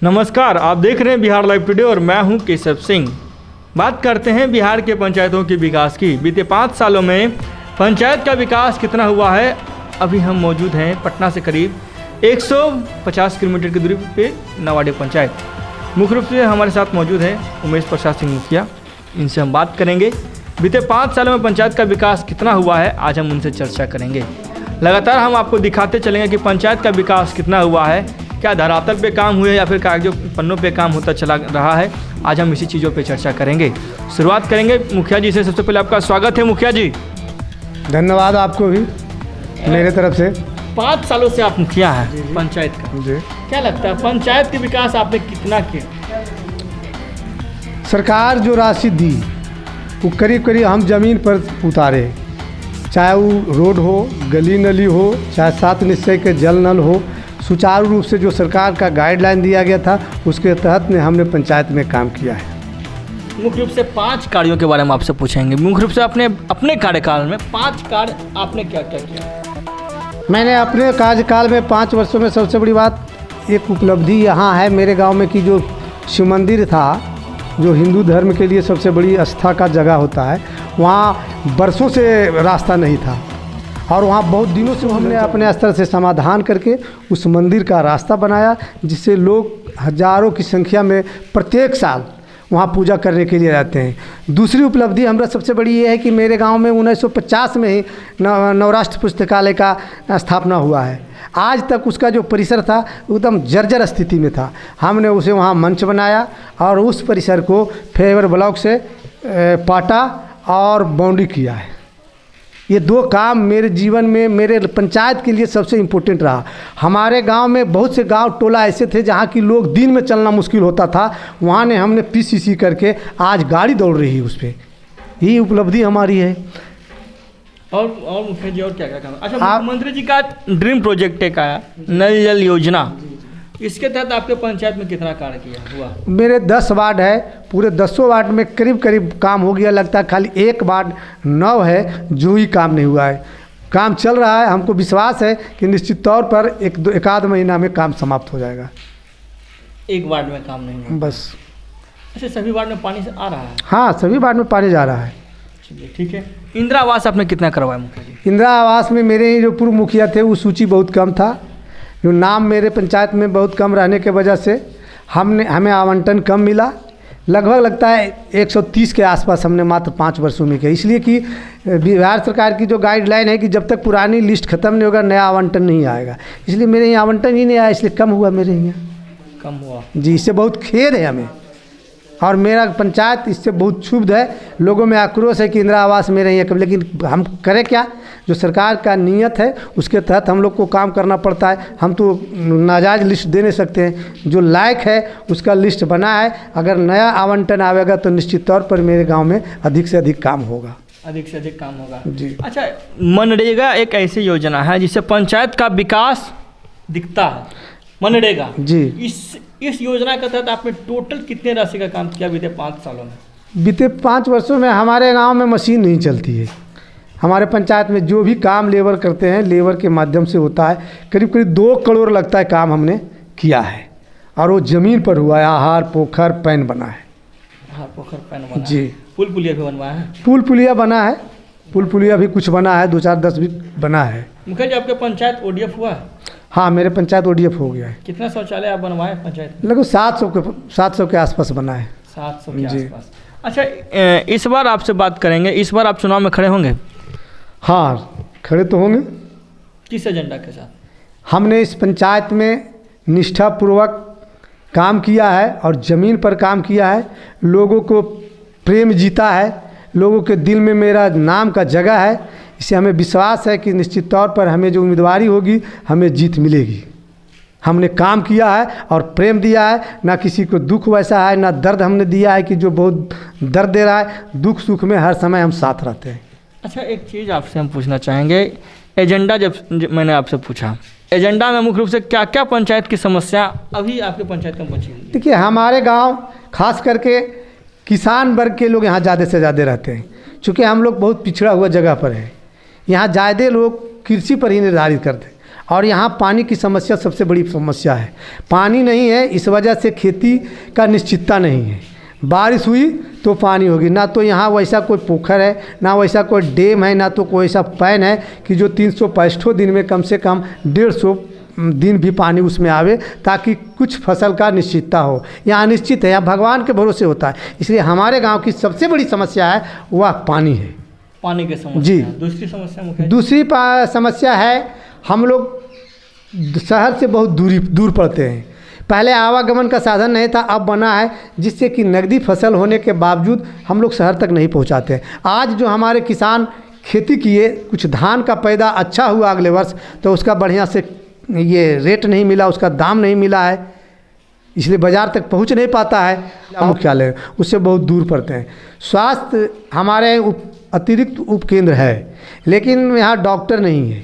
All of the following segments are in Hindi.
नमस्कार, आप देख रहे हैं बिहार लाइव टुडे और मैं हूं केशव सिंह। बात करते हैं बिहार के पंचायतों के विकास की। बीते 5 सालों में पंचायत का विकास कितना हुआ है। अभी हम मौजूद हैं पटना से करीब 150 किलोमीटर की दूरी पे नवाडे पंचायत। मुख्य रूप से हमारे साथ मौजूद है उमेश प्रसाद सिंह मुखिया। इनसे हम बात करेंगे बीते 5 सालों में पंचायत का विकास कितना हुआ है। आज हम उनसे चर्चा करेंगे। लगातार हम आपको दिखाते चलेंगे कि पंचायत का विकास कितना हुआ है, क्या धरातल पे काम हुए या फिर कागजों पन्नों पे काम होता चला रहा है। आज हम इसी चीज़ों पे चर्चा करेंगे। शुरुआत करेंगे मुखिया जी से। सबसे पहले आपका स्वागत है मुखिया जी। धन्यवाद आपको भी मेरे तरफ से। 5 सालों से आप मुखिया हैं पंचायत का जी। क्या लगता है पंचायत के विकास आपने कितना किया? सरकार जो राशि दी वो करीब करीब हम ज़मीन पर उतारे, चाहे वो रोड हो, गली नली हो, चाहे 7 निश्चय के जल नल हो, सुचारू रूप से जो सरकार का गाइडलाइन दिया गया था उसके तहत में हमने पंचायत में काम किया है। मुख्य रूप से 5 कार्यों के बारे में आपसे पूछेंगे। मुख्य रूप से अपने कार्यकाल में 5 कार्य आपने क्या क्या किया? मैंने अपने कार्यकाल में 5 वर्षों में सबसे बड़ी बात एक उपलब्धि यहाँ है मेरे गांव में कि जो शिव मंदिर था, जो हिंदू धर्म के लिए सबसे बड़ी आस्था का जगह होता है, वहाँ बरसों से रास्ता नहीं था और वहाँ बहुत दिनों से हमने अपने स्तर से समाधान करके उस मंदिर का रास्ता बनाया, जिससे लोग हजारों की संख्या में प्रत्येक साल वहाँ पूजा करने के लिए आते हैं। दूसरी उपलब्धि हमारा सबसे बड़ी ये है कि मेरे गांव में 1950 में ही नवराष्ट्र पुस्तकालय का स्थापना हुआ है। आज तक उसका जो परिसर था एकदम जर्जर स्थिति में था। हमने उसे वहाँ मंच बनाया और उस परिसर को फेवर ब्लॉक से पाटा और बाउंड्री किया है। ये 2 काम मेरे जीवन में, मेरे पंचायत के लिए सबसे इम्पोर्टेंट रहा। हमारे गांव में बहुत से गांव टोला ऐसे थे जहां की लोग दिन में चलना मुश्किल होता था, वहां ने हमने पीसीसी करके आज गाड़ी दौड़ रही है उस पर। यही उपलब्धि हमारी है। और मुखिया जी और क्या क्या काम? अच्छा, मुख्यमंत्री जी का ड्रीम प्रोजेक्ट एक आया, नल जल योजना। इसके तहत आपके पंचायत में कितना कार्य किया हुआ? मेरे 10 वार्ड है, पूरे 10 वार्ड में करीब करीब काम हो गया। लगता है खाली एक वार्ड 9 है जो ही काम नहीं हुआ है। काम चल रहा है। हमको विश्वास है कि निश्चित तौर पर एक आध महीना में काम समाप्त हो जाएगा। एक वार्ड में काम नहीं हुआ बस। अच्छा, सभी वार्ड में पानी आ रहा है? हाँ, सभी वार्ड में पानी जा रहा है। चलिए ठीक है। इंदिरा आवास आपने कितना करवाया मुखिया जी? इंदिरा आवास में मेरे ही जो पूर्व मुखिया थे वो सूची बहुत कम था। जो नाम मेरे पंचायत में बहुत कम रहने के वजह से हमें आवंटन कम मिला। लगभग लगता है 130 के आसपास हमने मात्र 5 वर्षों में किया। इसलिए कि बिहार सरकार की जो गाइडलाइन है कि जब तक पुरानी लिस्ट खत्म नहीं होगा नया आवंटन नहीं आएगा। इसलिए मेरे यहाँ आवंटन ही नहीं आया, इसलिए कम हुआ मेरे यहाँ। कम हुआ जी, इससे बहुत खेद है हमें और मेरा पंचायत इससे बहुत क्षुब्ध है। लोगों में आक्रोश है कि इंदिरा आवास मेरे यहाँ कब, लेकिन हम करें क्या? जो सरकार का नियत है उसके तहत हम लोग को काम करना पड़ता है। हम तो नाजायज लिस्ट दे नहीं सकते हैं। जो लायक है उसका लिस्ट बना है। अगर नया आवंटन आवेगा तो निश्चित तौर पर मेरे गांव में अधिक से अधिक काम होगा। अधिक से अधिक काम होगा जी। अच्छा, मनरेगा एक ऐसी योजना है जिससे पंचायत का विकास दिखता है। मनरेगा जी, इस योजना के तहत आपने टोटल कितने राशि का काम किया बीते 5 सालों में? बीते 5 वर्षों में हमारे गांव में मशीन नहीं चलती है। हमारे पंचायत में जो भी काम लेबर करते हैं, लेबर के माध्यम से होता है। करीब करीब 2 करोड़ लगता है काम हमने किया है और वो ज़मीन पर हुआ है। आहार, पोखर, पैन बना है। आहार, पोखर, पैन बना जी। पुल पुलिया भी बनवाया है? पुल पुलिया बना है। पुल पुलिया भी कुछ बना है, 2, 4, 10 भी बना है। मुखिया जी, आपके पंचायत ODF हुआ है? हाँ, मेरे पंचायत ODF हो गया है। कितना शौचालय आप बनवाए पंचायत में? लगभग 700 के आसपास बना है। 700 के आसपास। अच्छा, इस बार आपसे बात करेंगे। इस बार आप चुनाव में खड़े होंगे? हाँ, खड़े तो होंगे। किस एजेंडा के साथ? हमने इस पंचायत में निष्ठापूर्वक काम किया है और ज़मीन पर काम किया है। लोगों को प्रेम जीता है। लोगों के दिल में मेरा नाम का जगह है। इससे हमें विश्वास है कि निश्चित तौर पर हमें जो उम्मीदवारी होगी हमें जीत मिलेगी। हमने काम किया है और प्रेम दिया है। ना किसी को दुख वैसा है, ना दर्द हमने दिया है कि जो बहुत दर्द दे रहा है। दुख सुख में हर समय हम साथ रहते हैं। अच्छा, एक चीज़ आपसे हम पूछना चाहेंगे। एजेंडा जब मैंने आपसे पूछा, एजेंडा में मुख्य रूप से क्या क्या पंचायत की समस्या अभी आपके पंचायत में बची हुई है? देखिए, हमारे गांव खास करके किसान वर्ग के लोग यहाँ ज़्यादा से ज़्यादा रहते हैं। चूँकि हम लोग बहुत पिछड़ा हुआ जगह पर है। यहाँ ज़्यादा लोग कृषि पर ही निर्धारित करते हैं और यहाँ पानी की समस्या सबसे बड़ी समस्या है। पानी नहीं है, इस वजह से खेती का निश्चितता नहीं है। बारिश हुई तो पानी होगी, ना तो यहाँ वैसा कोई पोखर है, ना वैसा कोई डैम है, ना तो कोई ऐसा पैन है कि जो 365 दिन में कम से कम 150 दिन भी पानी उसमें आवे, ताकि कुछ फसल का निश्चितता हो। यहाँ अनिश्चित है, यहाँ भगवान के भरोसे होता है। इसलिए हमारे गांव की सबसे बड़ी समस्या है वह पानी है। पानी की समस्या जी। दूसरी समस्या मुख्य दूसरी समस्या है, हम लोग शहर से बहुत दूर पड़ते हैं। पहले आवागमन का साधन नहीं था, अब बना है, जिससे कि नकदी फसल होने के बावजूद हम लोग शहर तक नहीं पहुंचाते हैं। आज जो हमारे किसान खेती किए, कुछ धान का पैदा अच्छा हुआ अगले वर्ष, तो उसका बढ़िया से ये रेट नहीं मिला, उसका दाम नहीं मिला है, इसलिए बाज़ार तक पहुंच नहीं पाता है मुख्यालय, उससे बहुत दूर पड़ते हैं। स्वास्थ्य हमारे अतिरिक्त उपकेंद्र है, लेकिन यहाँ डॉक्टर नहीं है।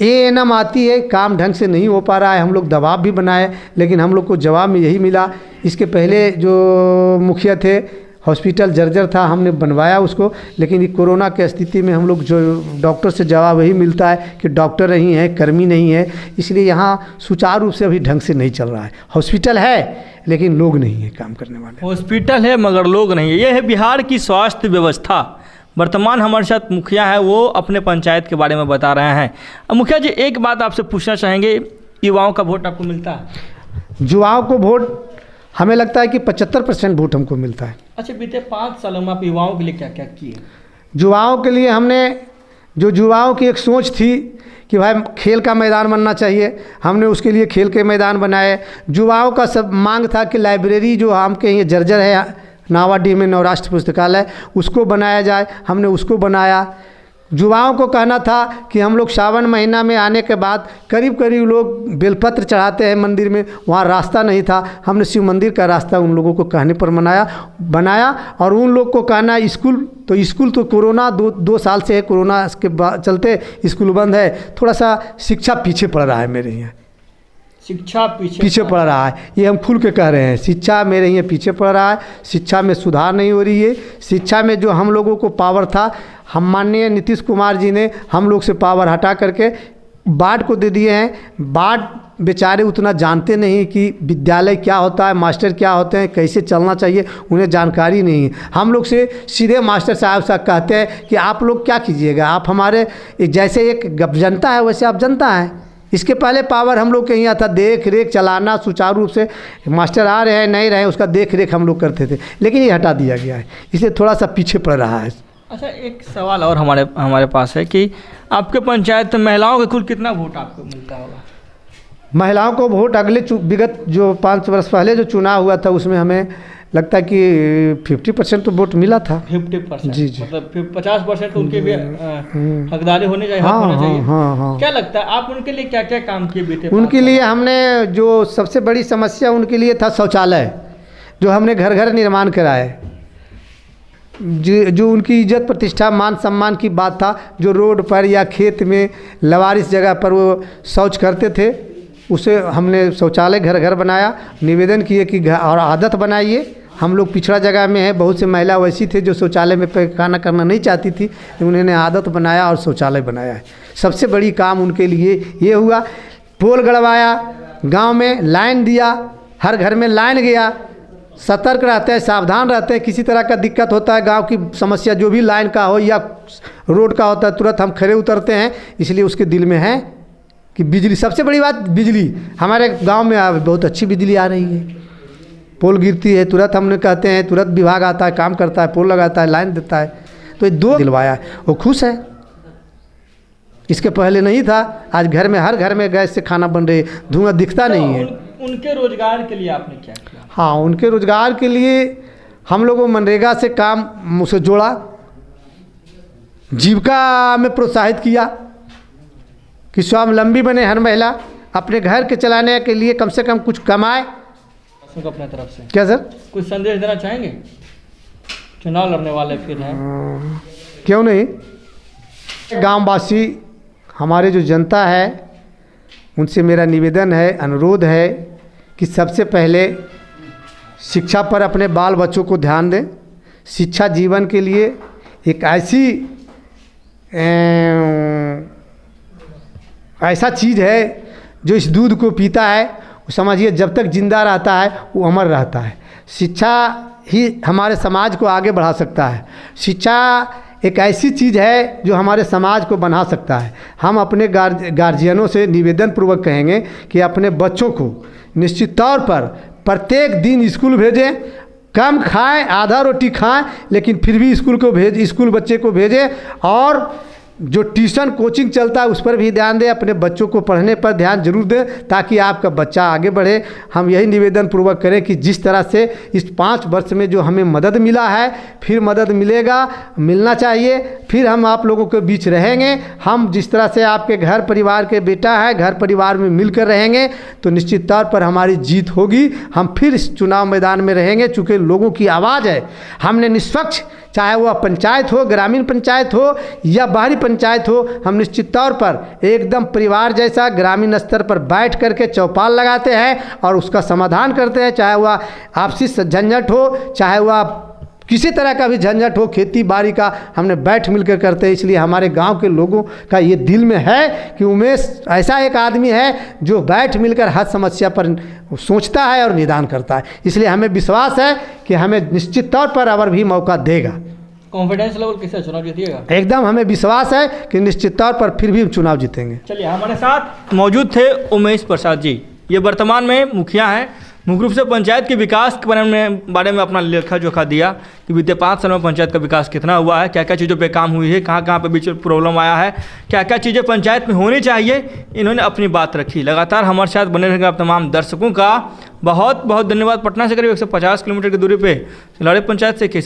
एएनएम आती है, काम ढंग से नहीं हो पा रहा है। हम लोग दबाव भी बनाए, लेकिन हम लोग को जवाब में यही मिला। इसके पहले जो मुखिया थे, हॉस्पिटल जर्जर था, हमने बनवाया उसको, लेकिन ये कोरोना के स्थिति में हम लोग जो डॉक्टर से जवाब वही मिलता है कि डॉक्टर नहीं है, कर्मी नहीं है, इसलिए यहाँ सुचारू रूप से अभी ढंग से नहीं चल रहा है। हॉस्पिटल है लेकिन लोग नहीं है काम करने वाले। हॉस्पिटल है मगर लोग नहीं है। ये है बिहार की स्वास्थ्य व्यवस्था। वर्तमान हमारे साथ मुखिया है, वो अपने पंचायत के बारे में बता रहे हैं। अब मुखिया जी, एक बात आपसे पूछना चाहेंगे, युवाओं का वोट आपको मिलता है? युवाओं को वोट हमें लगता है कि 75% वोट हमको मिलता है। अच्छा, बीते 5 सालों में आप युवाओं के लिए क्या क्या किए? युवाओं के लिए हमने, जो युवाओं की एक सोच थी कि भाई खेल का मैदान बनना चाहिए, हमने उसके लिए खेल के मैदान बनाए। युवाओं का सब मांग था कि लाइब्रेरी जो हम के ये जर्जर है नावाडीह में, नवराष्ट्र पुस्तकालय, उसको बनाया जाए, हमने उसको बनाया। युवाओं को कहना था कि हम लोग सावन महीना में आने के बाद करीब लोग बेलपत्र चढ़ाते हैं मंदिर में, वहाँ रास्ता नहीं था, हमने शिव मंदिर का रास्ता उन लोगों को कहने पर बनाया। और उन लोग को कहना स्कूल तो कोरोना 2 साल से है, कोरोना के चलते स्कूल बंद है, थोड़ा सा शिक्षा पीछे पड़ रहा है मेरे यहाँ, शिक्षा पीछे पड़ रहा है। ये हम खुल के कह रहे हैं, शिक्षा मेरे यहाँ पीछे पड़ रहा है, शिक्षा में सुधार नहीं हो रही है। शिक्षा में जो हम लोगों को पावर था, हम माननीय नीतीश कुमार जी ने हम लोग से पावर हटा करके बाढ़ को दे दिए हैं। बाढ़ बेचारे उतना जानते नहीं कि विद्यालय क्या होता है, मास्टर क्या होते हैं, कैसे चलना चाहिए, उन्हें जानकारी नहीं है। हम लोग से सीधे मास्टर साहब कहते हैं कि आप लोग क्या कीजिएगा, आप हमारे जैसे एक जनता है वैसे आप जनता हैं। इसके पहले पावर हम लोग के यहाँ था, देख रेख चलाना, सुचारू रूप से मास्टर आ रहे हैं नहीं रहे उसका देख रेख हम लोग करते थे, लेकिन ये हटा दिया गया है, इसलिए थोड़ा सा पीछे पड़ रहा है। अच्छा, एक सवाल और हमारे पास है कि आपके पंचायत में महिलाओं का कुल कितना वोट आपको मिलता होगा? महिलाओं को वोट अगले विगत जो 5 वर्ष पहले जो चुनाव हुआ था उसमें हमें लगता है कि 50% तो वोट मिला था। 50%? जी। मतलब 50% तो उनके भी हकदारी होने चाहिए, हक होना चाहिए। हाँ। क्या लगता है आप उनके लिए क्या क्या काम किए बीते? उनके लिए हमने जो सबसे बड़ी समस्या उनके लिए था शौचालय, जो हमने घर घर निर्माण कराए। जो उनकी इज्जत प्रतिष्ठा मान सम्मान की बात था, जो रोड पर या खेत में लवारिस जगह पर वो शौच करते थे, उसे हमने शौचालय घर घर बनाया। निवेदन किए कि और आदत बनाइए, हम लोग पिछड़ा जगह में है, बहुत से महिला वैसी थे जो शौचालय में पैखाना करना नहीं चाहती थी, उन्होंने आदत बनाया और शौचालय बनाया है। सबसे बड़ी काम उनके लिए ये हुआ। पोल गड़वाया, गांव में लाइन दिया, हर घर में लाइन गया। सतर्क रहते हैं, सावधान रहते हैं, किसी तरह का दिक्कत होता है, गांव की समस्या जो भी लाइन का हो या रोड का होता है, तुरंत हम खड़े उतरते हैं। इसलिए उसके दिल में है कि बिजली, सबसे बड़ी बात बिजली। हमारे गांव में बहुत अच्छी बिजली आ रही है, पोल गिरती है तुरंत हमने कहते हैं, तुरंत विभाग आता है, काम करता है, पोल लगाता है, लाइन देता है। तो ये 2 दिलवाया है, वो खुश है। इसके पहले नहीं था, आज घर में, हर घर में गैस से खाना बन रही है, धुआं दिखता नहीं है। उनके रोजगार के लिए आपने क्या किया? हाँ, उनके रोजगार के लिए हम लोगों मनरेगा से काम उसे जोड़ा, जीविका में प्रोत्साहित किया कि स्वावलंबी बने हर महिला, अपने घर के चलाने के लिए कम से कम कुछ कमाए। अपने तरफ से क्या सर कुछ संदेश देना चाहेंगे? चुनाव लड़ने वाले फिर हैं। क्यों नहीं। गांववासी हमारे जो जनता है उनसे मेरा निवेदन है, अनुरोध है कि सबसे पहले शिक्षा पर अपने बाल बच्चों को ध्यान दें। शिक्षा जीवन के लिए एक ऐसी ऐसा चीज़ है जो इस दूध को पीता है, वो समझिए जब तक जिंदा रहता है वो अमर रहता है। शिक्षा ही हमारे समाज को आगे बढ़ा सकता है। शिक्षा एक ऐसी चीज़ है जो हमारे समाज को बना सकता है। हम अपने गार्जियनों से निवेदन पूर्वक कहेंगे कि अपने बच्चों को निश्चित तौर पर प्रत्येक दिन स्कूल भेजें। कम खाएं, आधा रोटी खाएं, लेकिन फिर भी स्कूल बच्चे को भेजें। और जो ट्यूशन कोचिंग चलता है उस पर भी ध्यान दें, अपने बच्चों को पढ़ने पर ध्यान जरूर दें ताकि आपका बच्चा आगे बढ़े। हम यही निवेदन पूर्वक करें कि जिस तरह से इस 5 वर्ष में जो हमें मदद मिला है, फिर मदद मिलना चाहिए, फिर हम आप लोगों के बीच रहेंगे। हम जिस तरह से आपके घर परिवार के बेटा है, घर परिवार में मिलकर रहेंगे तो निश्चित तौर पर हमारी जीत होगी। हम फिर इस चुनाव मैदान में रहेंगे, चूँकि लोगों की आवाज़ है। हमने निष्पक्ष, चाहे वह पंचायत हो, ग्रामीण पंचायत हो या बाहरी पंचायत हो, हम निश्चित तौर पर एकदम परिवार जैसा ग्रामीण स्तर पर बैठ करके चौपाल लगाते हैं और उसका समाधान करते हैं। चाहे वह आपसी झंझट हो, चाहे वह किसी तरह का भी झंझट हो, खेती बाड़ी का हमने बैठ मिलकर करते हैं। इसलिए हमारे गांव के लोगों का ये दिल में है कि उमेश ऐसा एक आदमी है जो बैठ मिलकर हर समस्या पर सोचता है और निदान करता है। इसलिए हमें विश्वास है कि हमें निश्चित तौर पर और भी मौका देगा। कॉन्फिडेंस लेवल किससे चुनाव जीतिएगा? एकदम हमें विश्वास है कि निश्चित तौर पर फिर भी हम चुनाव जीतेंगे। चलिए, हमारे साथ मौजूद थे उमेश प्रसाद जी। ये वर्तमान में मुखिया हैं। मुख्य रूप से पंचायत के विकास के बारे में अपना लेखा जोखा दिया कि बीते 5 साल में पंचायत का विकास कितना हुआ है, क्या क्या चीज़ों पे काम हुई है, कहाँ कहाँ पे बीच में प्रॉब्लम आया है, क्या क्या चीज़ें पंचायत में होनी चाहिए, इन्होंने अपनी बात रखी। लगातार हमारे साथ बने रहेंगे। आप तमाम दर्शकों का बहुत बहुत धन्यवाद। पटना से करीब 150 किलोमीटर की दूरी पे सिलाड़ी पंचायत से केशव